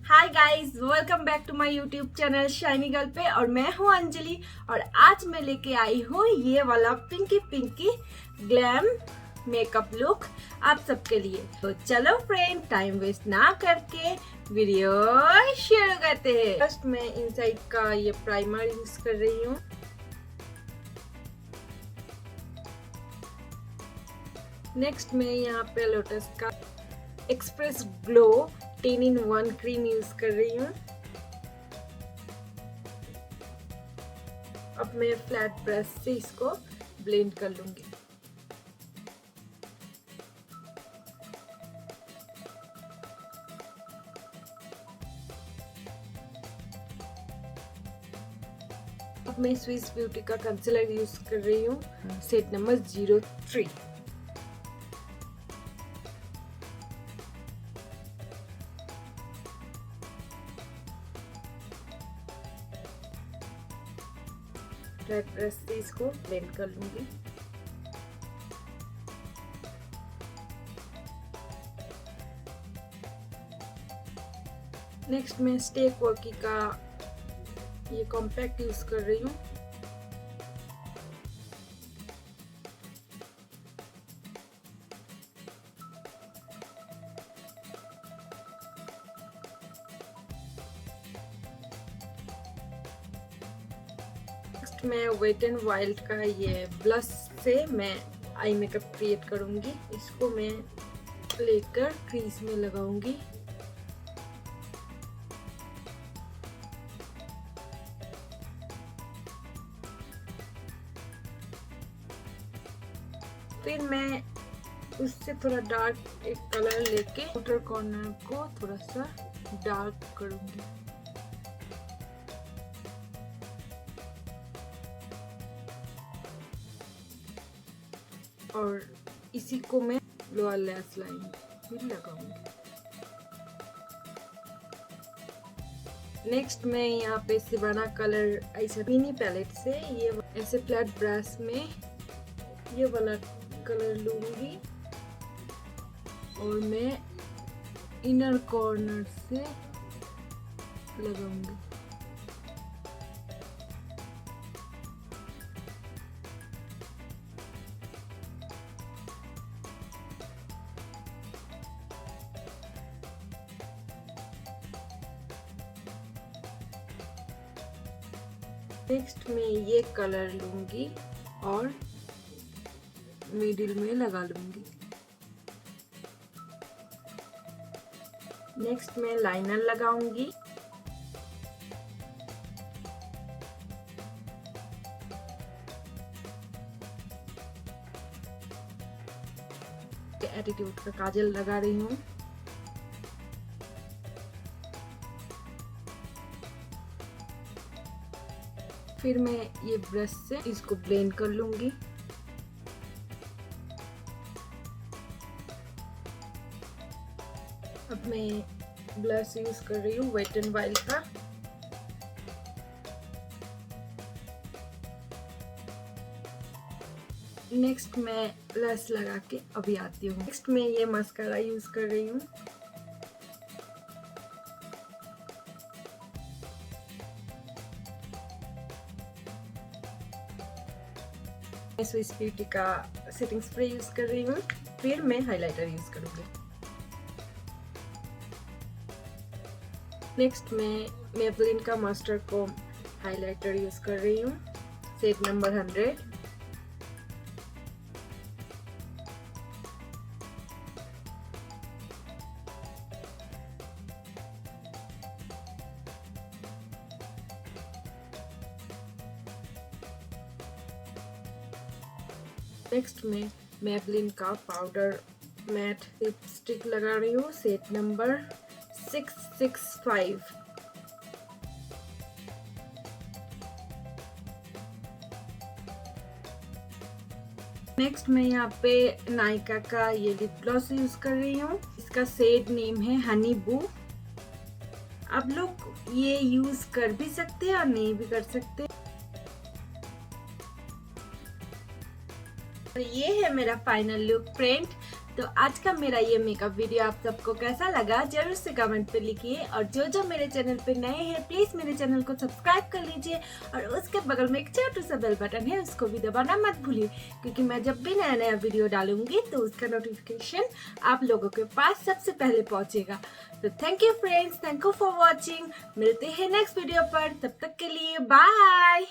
Hi guys, welcome back to my YouTube channel shiny girl पे। और मैं हूँ अंजलि और आज मैं लेके आई हूँ ये वाला pinky pinky glam makeup look आप सबके लिए। तो चलो फ्रेंड, टाइम वेस्ट ना करके वीडियो शुरू करते हैं। फर्स्ट मैं इनसाइड का ये प्राइमर यूज कर रही हूँ। नेक्स्ट मैं यहाँ पे लोटस का express glow 10 in 1 cream use कर रही हूँ। अब मैं फ्लैट ब्रश से इसको ब्लेंड कर लूंगी। अब मैं स्विस ब्यूटी का कंसीलर यूज कर रही हूँ, शेड नंबर 03। फ्लैट ब्रश से इसको ब्लेंड कर लूंगी। नेक्स्ट मैं स्टेक वर्की का ये कॉम्पैक्ट यूज कर रही हूँ। नेक्स्ट मैं वेट एंड वाइल्ड का ये ब्लश से मैं आई मेकअप क्रिएट करूंगी। इसको मैं लेकर क्रीज में लगाऊंगी। फिर मैं उससे थोड़ा डार्क एक कलर लेके आउटर कॉर्नर को थोड़ा सा डार्क करूंगी। और इसी को मैं लोअर लैश लाइन भी लगाऊंगी। नेक्स्ट मैं यहाँ पे सिवाना कलर ऐसे मिनी पैलेट से ये ऐसे फ्लैट ब्रश में ये वाला कलर लूंगी और मैं इनर कॉर्नर से लगाऊंगी। नेक्स्ट मैं ये कलर लूंगी और मिडिल में लगा लूंगी। नेक्स्ट मैं लाइनर लगाऊंगी। एटीट्यूड का काजल लगा रही हूँ। फिर मैं ये ब्रश से इसको ब्लेंड कर लूंगी। अब मैं ब्लश यूज कर रही हूँ वेट एंड वाइल्ड का। नेक्स्ट मैं ब्लश लगा के अभी आती हूँ। नेक्स्ट मैं ये मस्कारा यूज कर रही हूँ। मैं स्विस ब्यूटी का सेटिंग स्प्रे यूज कर रही हूँ। फिर मैं हाइलाइटर यूज करूंगी। नेक्स्ट मैं मेबलिन का मास्टर कॉम हाइलाइटर यूज कर रही हूँ, शेड नंबर 100। नेक्स्ट मैं मेबलिन का पाउडर मैट लिपस्टिक लगा रही हूँ, शेड नंबर 665। नेक्स्ट मैं यहाँ पे नायका का ये लिप ग्लॉस यूज कर रही हूँ। इसका शेड नेम है हनी बू। आप लोग ये यूज कर भी सकते हैं और नहीं भी कर सकते। ये है मेरा फाइनल लुक फ्रेंड। तो आज का मेरा ये मेकअप वीडियो आप सबको कैसा लगा जरूर से कमेंट पे लिखिए। और जो जो मेरे चैनल पे नए हैं प्लीज मेरे चैनल को सब्सक्राइब कर लीजिए और उसके बगल में एक छोटा सा बेल बटन है, उसको भी दबाना मत भूलिए, क्योंकि मैं जब भी नया नया वीडियो डालूंगी तो उसका नोटिफिकेशन आप लोगों के पास सबसे पहले पहुंचेगा। तो thank you friends, thank you for watching. मिलते हैं नेक्स्ट वीडियो पर, तब तक के लिए बाय।